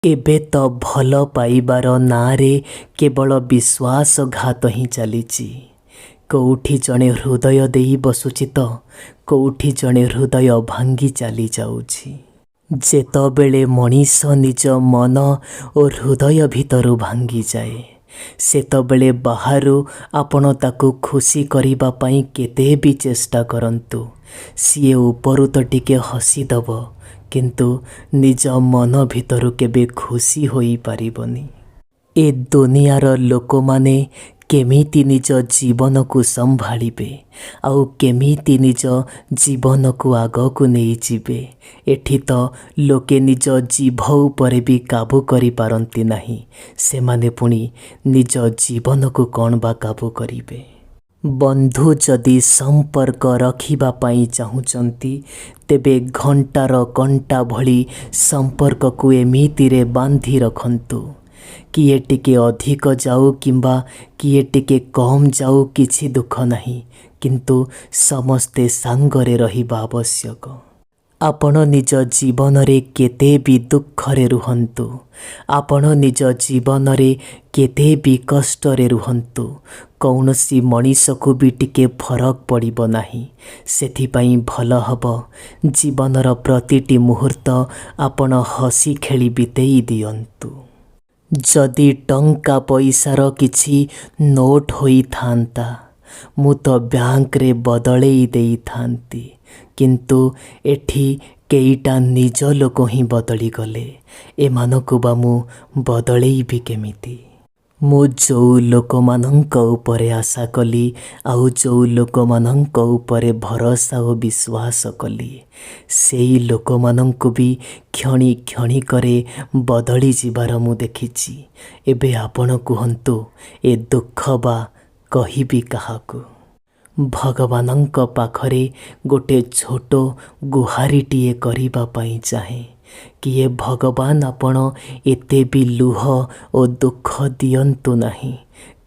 ଏବେ ତ ଭଲ ପାଇବାର ନାଁରେ କେବଳ ବିଶ୍ୱାସଘାତ ହିଁ ଚାଲିଛି। କେଉଁଠି ଜଣେ ହୃଦୟ ଦେଇ ବସୁଛି ତ କେଉଁଠି ଜଣେ ହୃଦୟ ଭାଙ୍ଗି ଚାଲିଯାଉଛି। ଯେତେବେଳେ ମଣିଷ ନିଜ ମନ ଓ ହୃଦୟ ଭିତରୁ ଭାଙ୍ଗିଯାଏ, ସେତେବେଳେ ବାହାରୁ ଆପଣ ତାକୁ ଖୁସି କରିବା ପାଇଁ କେତେ ବି ଚେଷ୍ଟା କରନ୍ତୁ, ସିଏ ଉପରୁ ତ ଟିକେ ହସିଦେବ, କିନ୍ତୁ ନିଜ ମନ ଭିତରୁ କେବେ ଖୁସି ହୋଇପାରିବନି। ଏ ଦୁନିଆର ଲୋକମାନେ କେମିତି ନିଜ ଜୀବନକୁ ସମ୍ଭାଳିବେ ଆଉ କେମିତି ନିଜ ଜୀବନକୁ ଆଗକୁ ନେଇଯିବେ, ଏଠି ତ ଲୋକେ ନିଜ ଜିଭ ଉପରେ ବି କାବୁ କରିପାରନ୍ତି ନାହିଁ। ସେମାନେ ପୁଣି ନିଜ ଜୀବନକୁ କ'ଣ ବା କାବୁ କରିବେ। ବନ୍ଧୁ ଯଦି ସମ୍ପର୍କ ରଖିବା ପାଇଁ ଚାହୁଁଛନ୍ତି, ତେବେ ଘଣ୍ଟାର କଣ୍ଟା ଭଳି ସମ୍ପର୍କକୁ ଏମିତିରେ ବାନ୍ଧି ରଖନ୍ତୁ। କିଏ ଟିକେ ଅଧିକ ଯାଉ କିମ୍ବା କିଏ ଟିକେ କମ୍ ଯାଉ କିଛି ଦୁଃଖ ନାହିଁ, କିନ୍ତୁ ସମସ୍ତେ ସାଙ୍ଗରେ ରହିବା ଆବଶ୍ୟକ। ଆପଣ ନିଜ ଜୀବନରେ କେତେ ବି ଦୁଃଖରେ ରୁହନ୍ତୁ, ଆପଣ ନିଜ ଜୀବନରେ କେତେ ବି କଷ୍ଟରେ ରୁହନ୍ତୁ, କୌଣସି ମଣିଷକୁ ବି ଟିକେ ଫରକ ପଡ଼ିବ ନାହିଁ। ସେଥିପାଇଁ ଭଲ ହେବ ଜୀବନର ପ୍ରତିଟି ମୁହୂର୍ତ୍ତ ଆପଣ ହସି ଖେଳି ବିତେଇ ଦିଅନ୍ତୁ। ଯଦି ଟଙ୍କା ପଇସାର କିଛି ନୋଟ୍ ହୋଇଥାନ୍ତା, ମୁଁ ତ ବ୍ୟାଙ୍କରେ ବଦଳେଇ ଦେଇଥାନ୍ତି, କିନ୍ତୁ ଏଠି କେଇଟା ନିଜ ଲୋକ ହିଁ ବଦଳିଗଲେ। ଏମାନଙ୍କୁ ବା ମୁଁ ବଦଳେଇବି କେମିତି? ମୁଁ ଯେଉଁ ଲୋକମାନଙ୍କ ଉପରେ ଆଶା କଲି ଆଉ ଯେଉଁ ଲୋକମାନଙ୍କ ଉପରେ ଭରସା ଓ ବିଶ୍ୱାସ କଲି, ସେଇ ଲୋକମାନଙ୍କୁ ବି କ୍ଷଣି କ୍ଷଣିକରେ ବଦଳି ଯିବାର ମୁଁ ଦେଖିଛି। ଏବେ ଆପଣ କୁହନ୍ତୁ, ଏ ଦୁଃଖ ବା କହିବି କାହାକୁ? ଭଗବାନଙ୍କ ପାଖରେ ଗୋଟେ ଛୋଟ ଗୁହାରିଟିଏ କରିବା ପାଇଁ ଚାହେଁ। କିଏ ଭଗବାନ ଆପଣ ଏତେ ବି ଲୁହ ଓ ଦୁଃଖ ଦିଅନ୍ତୁ ନାହିଁ,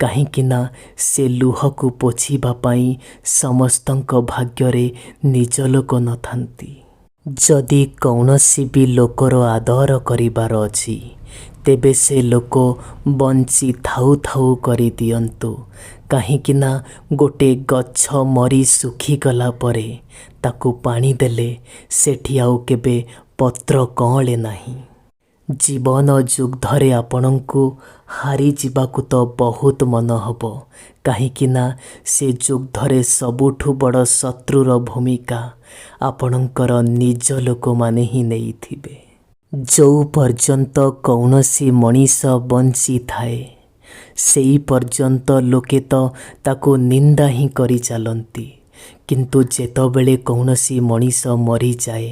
କାହିଁକିନା ସେ ଲୁହକୁ ପୋଛିବା ପାଇଁ ସମସ୍ତଙ୍କ ଭାଗ୍ୟରେ ନିଜ ଲୋକ ନଥାନ୍ତି। ଯଦି କୌଣସି ବି ଲୋକର ଆଦର କରିବାର ଅଛି, ତେବେ ସେ ଲୋକ ବଞ୍ଚି ଥାଉ ଥାଉ କରିଦିଅନ୍ତୁ, କାହିଁକିନା ଗୋଟେ ଗଛ ମରି ଶୁଖିଗଲା ପରେ ତାକୁ ପାଣି ଦେଲେ ସେଠି ଆଉ କେବେ ପତ୍ର କଅଁଳେ ନାହିଁ। ଜୀବନ ଯୁଦ୍ଧରେ ଆପଣଙ୍କୁ ହାରିଯିବାକୁ ତ ବହୁତ ମନ ହେବ, କାହିଁକିନା ସେ ଯୁଦ୍ଧରେ ସବୁଠୁ ବଡ଼ ଶତ୍ରୁର ଭୂମିକା ଆପଣଙ୍କର ନିଜ ଲୋକମାନେ ହିଁ ନେଇଥିବେ। ଯେଉଁ ପର୍ଯ୍ୟନ୍ତ କୌଣସି ମଣିଷ ବଞ୍ଚିଥାଏ, ସେଇ ପର୍ଯ୍ୟନ୍ତ ଲୋକେ ତ ତାକୁ ନିନ୍ଦା ହିଁ କରି ଚାଲନ୍ତି, କିନ୍ତୁ ଯେତେବେଳେ କୌଣସି ମଣିଷ ମରିଯାଏ,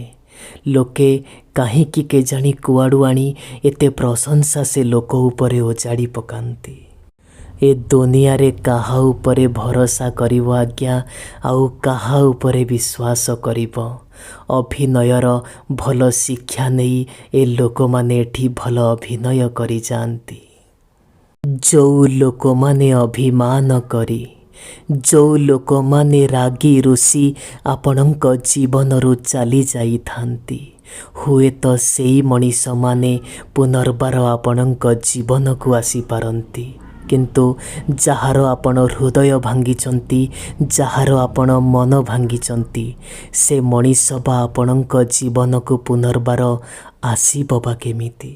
ଲୋକେ କାହିଁକି କେଜାଣି କୁଆଡ଼ୁ ଆଣି ଏତେ ପ୍ରଶଂସା ସେ ଲୋକ ଉପରେ ଓଜାଡ଼ି ପକାନ୍ତି। ଏ ଦୁନିଆରେ କାହା ଉପରେ ଭରସା କରିବ ଆଜ୍ଞା, ଆଉ କାହା ଉପରେ ବିଶ୍ୱାସ କରିବ? ଅଭିନୟର ଭଲ ଶିକ୍ଷା ନେଇ ଏ ଲୋକମାନେ ଏଠି ଭଲ ଅଭିନୟ କରିଯାଆନ୍ତି। ଯେଉଁ ଲୋକମାନେ ଅଭିମାନ କରି, ଯେଉଁ ଲୋକମାନେ ରାଗି ରୁଷି ଆପଣଙ୍କ ଜୀବନରୁ ଚାଲି ଯାଇଥାନ୍ତି, ହୁଏତ ସେଇ ମଣିଷମାନେ ପୁନର୍ବାର ଆପଣଙ୍କ ଜୀବନକୁ ଆସିପାରନ୍ତି, କିନ୍ତୁ ଯାହାର ଆପଣ ହୃଦୟ ଭାଙ୍ଗିଛନ୍ତି, ଯାହାର ଆପଣ ମନ ଭାଙ୍ଗିଛନ୍ତି, ସେ ମଣିଷ ବା ଆପଣଙ୍କ ଜୀବନକୁ ପୁନର୍ବାର ଆସିବ ବା କେମିତି?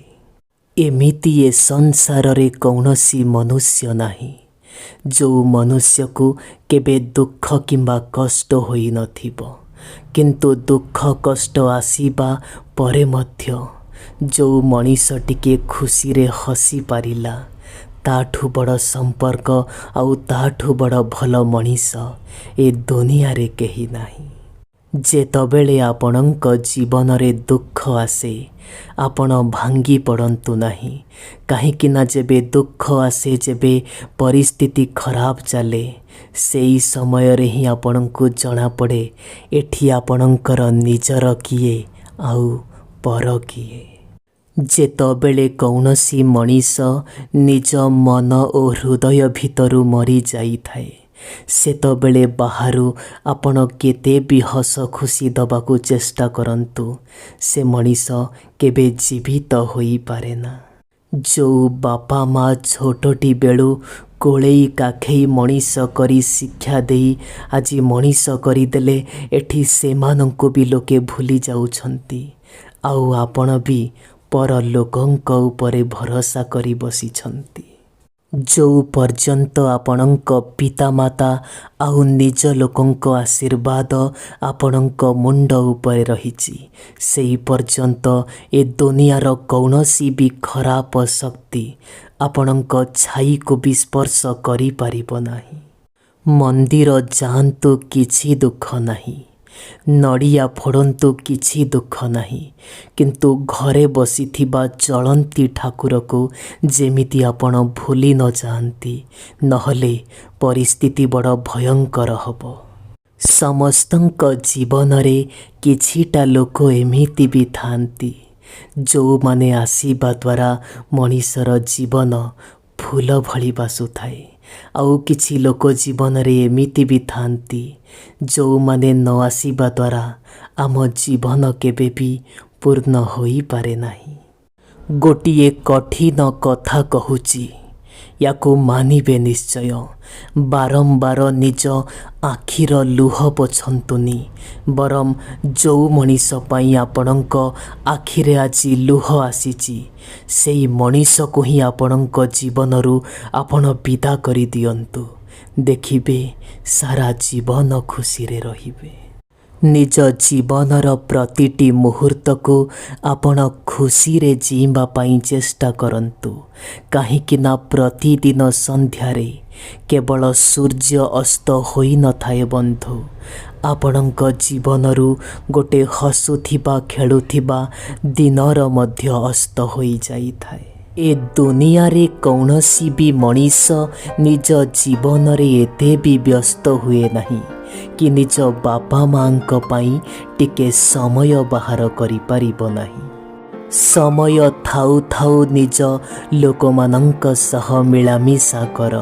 ଏମିତି ଏ ସଂସାରରେ କୌଣସି ମନୁଷ୍ୟ ନାହିଁ, ଯେଉଁ ମନୁଷ୍ୟକୁ କେବେ ଦୁଃଖ କିମ୍ବା କଷ୍ଟ ହୋଇନଥିବ, କିନ୍ତୁ ଦୁଃଖ କଷ୍ଟ ଆସିବା ପରେ ମଧ୍ୟ ଯେଉଁ ମଣିଷ ଟିକିଏ ଖୁସିରେ ହସି ପାରିଲା, ତାଠୁ ବଡ଼ ସମ୍ପର୍କ ଆଉ ତାଠୁ ବଡ଼ ଭଲ ମଣିଷ ଏ ଦୁନିଆରେ କେହି ନାହିଁ। ଯେତେବେଳେ ଆପଣଙ୍କ ଜୀବନରେ ଦୁଃଖ ଆସେ, ଆପଣ ଭାଙ୍ଗି ପଡ଼ନ୍ତୁ ନାହିଁ, କାହିଁକିନା ଯେବେ ଦୁଃଖ ଆସେ, ଯେବେ ପରିସ୍ଥିତି ଖରାପ ଚାଲେ, ସେଇ ସମୟରେ ହିଁ ଆପଣଙ୍କୁ ଜଣାପଡ଼େ ଏଠି ଆପଣଙ୍କର ନିଜର କିଏ ଆଉ ପର କିଏ। ଯେତେବେଳେ କୌଣସି ମଣିଷ ନିଜ ମନ ଓ ହୃଦୟ ଭିତରୁ ମରିଯାଇଥାଏ, ସେତେବେଳେ ବାହାରୁ ଆପଣ କେତେ ବି ହସ ଖୁସି ଦେବାକୁ ଚେଷ୍ଟା କରନ୍ତୁ, ସେ ମଣିଷ କେବେ ଜୀବିତ ହୋଇପାରେ ନା। ଯେଉଁ ବାପା ମା ଛୋଟଟି ବେଳୁ କୋଳେଇ କାଖେଇ ମଣିଷ କରି ଶିକ୍ଷା ଦେଇ ଆଜି ମଣିଷ କରିଦେଲେ, ଏଠି ସେମାନଙ୍କୁ ବି ଲୋକେ ଭୁଲି ଯାଉଛନ୍ତି। ଆଉ ଆପଣ ବି ପର ଲୋକଙ୍କ ଉପରେ ଭରସା କରି ବସିଛନ୍ତି। ଯେଉଁ ପର୍ଯ୍ୟନ୍ତ ଆପଣଙ୍କ ପିତାମାତା ଆଉ ନିଜ ଲୋକଙ୍କ ଆଶୀର୍ବାଦ ଆପଣଙ୍କ ମୁଣ୍ଡ ଉପରେ ରହିଛି, ସେହି ପର୍ଯ୍ୟନ୍ତ ଏ ଦୁନିଆର କୌଣସି ବି ଖରାପ ଶକ୍ତି ଆପଣଙ୍କ ଛାଇକୁ ବି ସ୍ପର୍ଶ କରିପାରିବ ନାହିଁ। ମନ୍ଦିର ଯାଆନ୍ତୁ, କିଛି ଦୁଃଖ ନାହିଁ। ନଡ଼ିଆ ଫୋଡ଼ନ୍ତୁ, କିଛି ଦୁଃଖ ନାହିଁ। କିନ୍ତୁ ଘରେ ବସିଥିବା ଚଳନ୍ତି ଠାକୁରକୁ ଯେମିତି ଆପଣ ଭୁଲି ନ ଯାଆନ୍ତି, ନହେଲେ ପରିସ୍ଥିତି ବଡ଼ ଭୟଙ୍କର ହେବ। ସମସ୍ତଙ୍କ ଜୀବନରେ କିଛିଟା ଲୋକ ଏମିତି ବି ଥାଆନ୍ତି, ଯେଉଁମାନେ ଆସିବା ଦ୍ୱାରା ମଣିଷର ଜୀବନ ଫୁଲ ଭଳି ବାସୁଥାଏ। ଆଉ କିଛି ଲୋକ ଜୀବନରେ ଏମିତି ବି ଥାଆନ୍ତି, ଯେଉଁମାନେ ନ ଆସିବା ଦ୍ୱାରା ଆମ ଜୀବନ କେବେ ବି ପୂର୍ଣ୍ଣ ହୋଇପାରେ ନାହିଁ। ଗୋଟିଏ କଠିନ କଥା କହୁଛି, ୟାକୁ ମାନିବେ ନିଶ୍ଚୟ। ବାରମ୍ବାର ନିଜ ଆଖିର ଲୁହ ପୋଛନ୍ତୁନି, ବରଂ ଯେଉଁ ମଣିଷ ପାଇଁ ଆପଣଙ୍କ ଆଖିରେ ଆଜି ଲୁହ ଆସିଛି, ସେଇ ମଣିଷକୁ ହିଁ ଆପଣଙ୍କ ଜୀବନରୁ ଆପଣ ବିଦା କରିଦିଅନ୍ତୁ। ଦେଖିବେ ସାରା ଜୀବନ ଖୁସିରେ ରହିବେ। ନିଜ ଜୀବନର ପ୍ରତିଟି ମୁହୂର୍ତ୍ତକୁ ଆପଣ ଖୁସିରେ ଜୀଇଁବା ପାଇଁ ଚେଷ୍ଟା କରନ୍ତୁ, କାହିଁକି ନା ପ୍ରତିଦିନ ସନ୍ଧ୍ୟାରେ କେବଳ ସୂର୍ଯ୍ୟ ଅସ୍ତ ହୋଇନଥାଏ ବନ୍ଧୁ, ଆପଣଙ୍କ ଜୀବନରୁ ଗୋଟେ ହସୁଥିବା ଖେଳୁଥିବା ଦିନର ମଧ୍ୟ ଅସ୍ତ ହୋଇଯାଇଥାଏ। ଏ ଦୁନିଆରେ କୌଣସି ବି ମଣିଷ ନିଜ ଜୀବନରେ ଏତେ ବି ବ୍ୟସ୍ତ ହୁଏ ନାହିଁ କି ନିଜ ବାପା ମାଙ୍କ ପାଇଁ ଟିକେ ସମୟ ବାହାର କରିପାରିବ ନାହିଁ। ସମୟ ଥାଉ ଥାଉ ନିଜ ଲୋକମାନଙ୍କ ସହ ମିଳାମିଶା କର।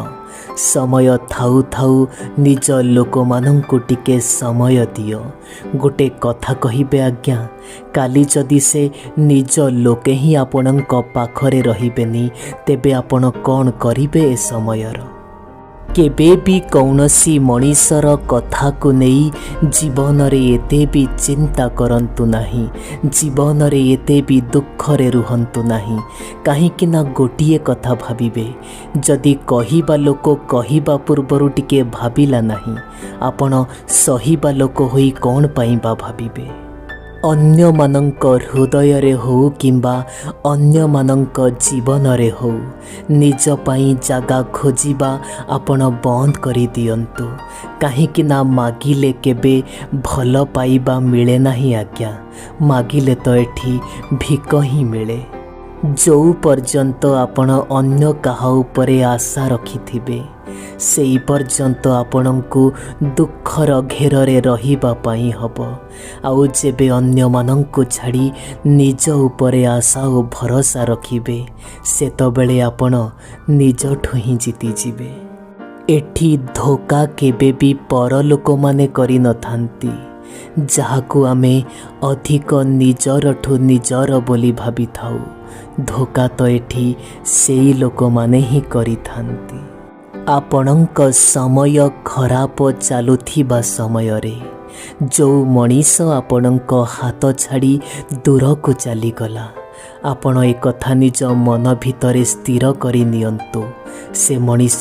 ସମୟ ଥାଉ ଥାଉ ନିଜ ଲୋକମାନଙ୍କୁ ଟିକେ ସମୟ ଦିଅ। ଗୋଟେ କଥା କହିବେ ଆଜ୍ଞା, କାଲି ଯଦି ସେ ନିଜ ଲୋକେ ହିଁ ଆପଣଙ୍କ ପାଖରେ ରହିବେନି, ତେବେ ଆପଣ କ'ଣ କରିବେ ଏ ସମୟର? କେବେ ବି କୌଣସି ମଣିଷର କଥାକୁ ନେଇ ଜୀବନରେ ଏତେ ବି ଚିନ୍ତା କରନ୍ତୁ ନାହିଁ, ଜୀବନରେ ଏତେ ବି ଦୁଃଖରେ ରୁହନ୍ତୁ ନାହିଁ। କାହିଁକି ନା ଗୋଟିଏ କଥା ଭାବିବେ, ଯଦି କହିବା ଲୋକ କହିବା ପୂର୍ବରୁ ଟିକେ ଭାବିଲା ନାହିଁ, ଆପଣ ସହିବା ଲୋକ ହୋଇ କ'ଣ ପାଇଁ ବା ଭାବିବେ? ଅନ୍ୟମାନଙ୍କ ହୃଦୟରେ ହେଉ କିମ୍ବା ଅନ୍ୟମାନଙ୍କ ଜୀବନରେ ହେଉ, ନିଜ ପାଇଁ ଜାଗା ଖୋଜିବା ଆପଣ ବନ୍ଦ କରିଦିଅନ୍ତୁ। କାହିଁକି ନା ମାଗିଲେ କେବେ ଭଲ ପାଇବା ମିଳେ ନାହିଁ ଆଜ୍ଞା, ମାଗିଲେ ତ ଏଠି ଭିକ ହିଁ ମିଳେ। ଯେଉଁ ପର୍ଯ୍ୟନ୍ତ ଆପଣ ଅନ୍ୟ କାହା ଉପରେ ଆଶା ରଖିଥିବେ, ସେହି ପର୍ଯ୍ୟନ୍ତ ଆପଣଙ୍କୁ ଦୁଃଖର ଘେରରେ ରହିବା ପାଇଁ ହେବ। ଆଉ ଯେବେ ଅନ୍ୟମାନଙ୍କୁ ଛାଡ଼ି ନିଜ ଉପରେ ଆଶା ଓ ଭରସା ରଖିବେ, ସେତେବେଳେ ଆପଣ ନିଜଠୁ ହିଁ ଜିତିଯିବେ। ଏଠି ଧୋକା କେବେ ବି ପରଲୋକମାନେ କରିନଥାନ୍ତି, ଯାହାକୁ ଆମେ ଅଧିକ ନିଜରଠୁ ନିଜର ବୋଲି ଭାବିଥାଉ। ଧୋକା ତ ଏଠି ସେଇ ଲୋକମାନେ ହିଁ କରିଥାନ୍ତି। ଆପଣଙ୍କ ସମୟ ଖରାପ ଚାଲୁଥିବା ସମୟରେ ଯେଉଁ ମଣିଷ ଆପଣଙ୍କ ହାତ ଛାଡ଼ି ଦୂରକୁ ଚାଲିଗଲା, ଆପଣ ଏକଥା ନିଜ ମନ ଭିତରେ ସ୍ଥିର କରି ନିଅନ୍ତୁ, ସେ ମଣିଷ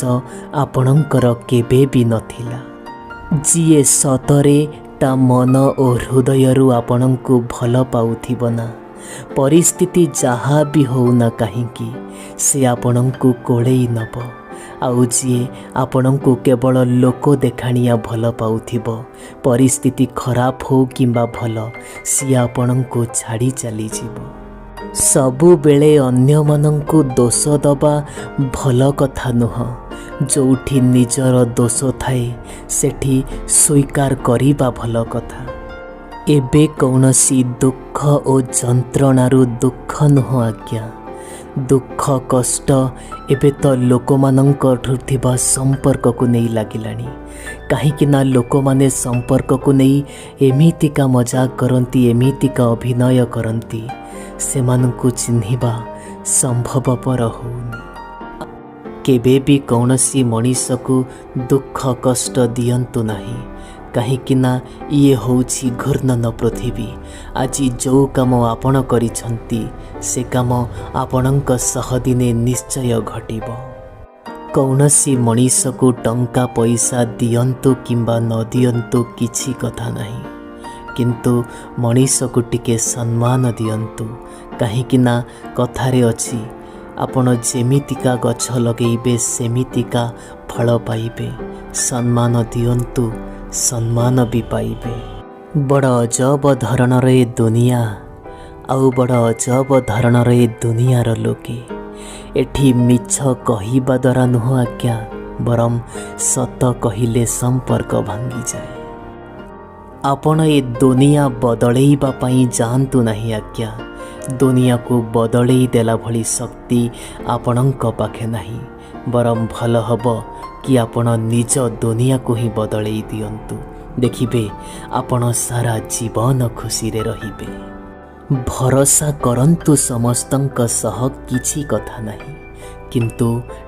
ଆପଣଙ୍କର କେବେ ବି ନଥିଲା। ଯିଏ ସତରେ ତା ମନ ଓ ହୃଦୟରୁ ଆପଣଙ୍କୁ ଭଲ ପାଉଥିବ ନା, ପରିସ୍ଥିତି ଯାହା ବି ହେଉନା କାହିଁକି, ସେ ଆପଣଙ୍କୁ କୋଳେଇ ନେବ। ଆଉ ଯିଏ ଆପଣଙ୍କୁ କେବଳ ଲୋକ ଦେଖାଣିଆ ଭଲ ପାଉଥିବ, ପରିସ୍ଥିତି ଖରାପ ହେଉ କିମ୍ବା ଭଲ, ସିଏ ଆପଣଙ୍କୁ ଛାଡ଼ି ଚାଲିଯିବ। ସବୁବେଳେ ଅନ୍ୟମାନଙ୍କୁ ଦୋଷ ଦେବା ଭଲ କଥା ନୁହଁ। ଯେଉଁଠି ନିଜର ଦୋଷ ଥାଏ, ସେଠି ସ୍ୱୀକାର କରିବା ଭଲ କଥା। ଏବେ କୌଣସି ଦୁଃଖ ଓ ଯନ୍ତ୍ରଣାରୁ ଦୁଃଖ ନୁହଁ ଆଜ୍ଞା, दुख कष्ट एबे तो लोकमानंकठु थिबा संपर्क को नहीं लागिलानी कहीं ना लोक माने संपर्क को नहीं एमितिका मजाक करती एमितिका अभिनय करती से मानकु चिन्हिबा संभवपर होउनी। केबे भी कौनसी मनीष को दुख कष्ट दियंतु नहीं कहीं ना ये होउछि घूर्णन पृथ्वी। आज जो काम आपण करिछंती से काम आपणक सह दिने निश्चय घटिबो। कौनसी मनीष को टंका पैसा दियंतु किंबा न दियंतु किछि कथा नहीं किंतु मनीष को टिके सम्मान दियंतु कहीं ना कथारे अछि आपण जेमितिका गछ लगेइबे सेमितिका फल पाइबे। सम्मान दियंतु सम्मान भी पाइबे। बड़ अजब धरणर ए दुनिया आउ बड़ अजब धरणर ए दुनियार लोके एठी मिछ कहिबा द्वारा नुह आज्ञा बरम सत कहिले संपर्क भांगी जाए। आपण ए दुनिया बदलैबा पई जानतु नहीं आज्ञा दुनिया को बदलई देला भली शक्ति आपणक पाखे नहीं बरम भल हब कि आपण निज दुनिया को ही बदलई दियंतु देखिबे आपण सारा जीवन खुशी रे रहिबे। भरोसा करंतु समस्तंक सह किछि कथा नहीं किंतु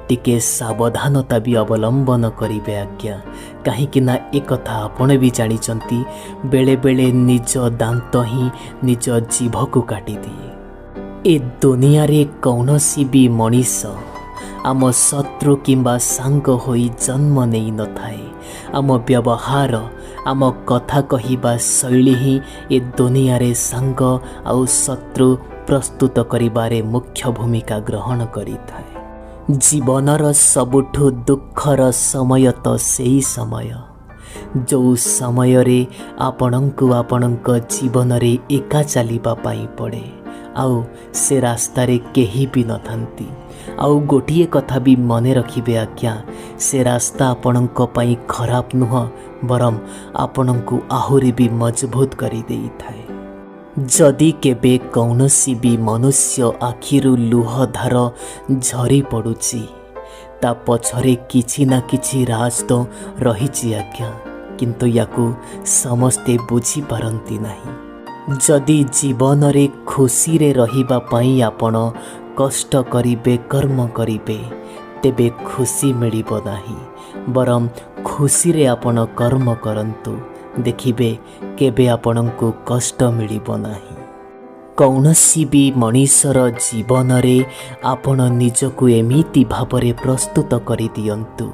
टिके सावधानता भी अवलंबन करिबे आज्ञा कहीं ना एक कथा आपण भी जानिचंती बेले बेले निज दांत ही निज जीभ को काटी दिए। ए दुनिया रे कौनसी भी मनीष आम शत्रु किंबा सांग होई जन्म नहीं न थाए। आम व्यवहार आम कथा कहिबा शैली ही ए दुनिया रे सांग आउ शत्रु प्रस्तुत करिबारे मुख्य भूमिका ग्रहण करि थाए। जीवनर सबुठु दुखर समय तो सेही समय जो समय रे आपणंकु आपणंक जीवन रे एका चलिबा पाई पड़े आउ से रास्ता रे केही भी न थांती। आउ गोटिए कथा भी मने रखिबे आज्ञा से रास्ता आपणंक पाई खराब नुह बरम आपणंकु आहुरी भी मजबूत करी देई थाए। जदि केबे कौनसी भी मनुष्य आखिरु लुह धार झरी पड़ुची ता पछरे किछि ना किछि राज तो रहिछि आज्ञा किंतु याकु समस्ते बुझी पारंती नहीं। जदि जीवन रे खुशी रे रहिबा पई आपण कष्ट करिबे कर्म करिबे तेबे खुशी मिलिबो नाही बरम खुशी रे आपण कर्म करंतु देखिबे केबे आपणंकु कष्ट मिलिबो नाही। कौनसी भी मनीषर जीवन रे आपण निजकु एमिति भावरे प्रस्तुत करि दियंतु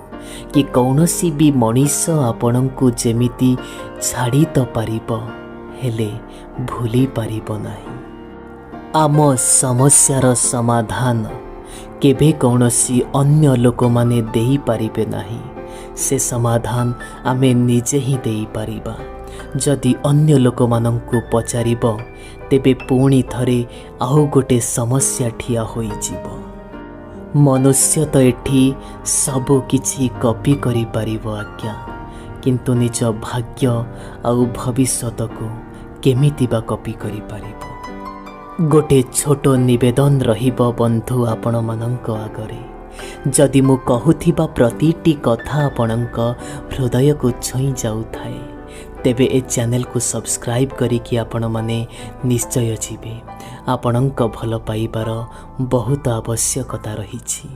कि कौनसी भी मनीष आपणंकु जेमिति छाड़ी तो पारिबो हेले भूली पारिबो नाही। आम समस्यार समाधान केबे कौनसी अन्य लोक माने देई पारिबे नाही से समाधान आमे निजे ही देई पारिबा। जदि अन्य लोक मानंकु पचारिबो तेबे पुणी थरे आउ गोटे समस्या ठिया होई जीवो। मनुष्य तो एठी सबु किछि कॉपी करि पारिबो आज्ञा किंतु निज भाग्य आउ भविष्यत को केमिति बा कॉपी करि पारिबो। गोटे छोटो निवेदन रहिबो बंधु आपण मानंक आगरे जदि मु कहूथिबा प्रतिटी कथा आपणंक हृदय को छुई जाउथाए तेबे ए चैनल को सब्सक्राइब करिकि आपण माने निश्चय जीवे। आपणंक भल पाइबार बहुत आवश्यकता रहिछि।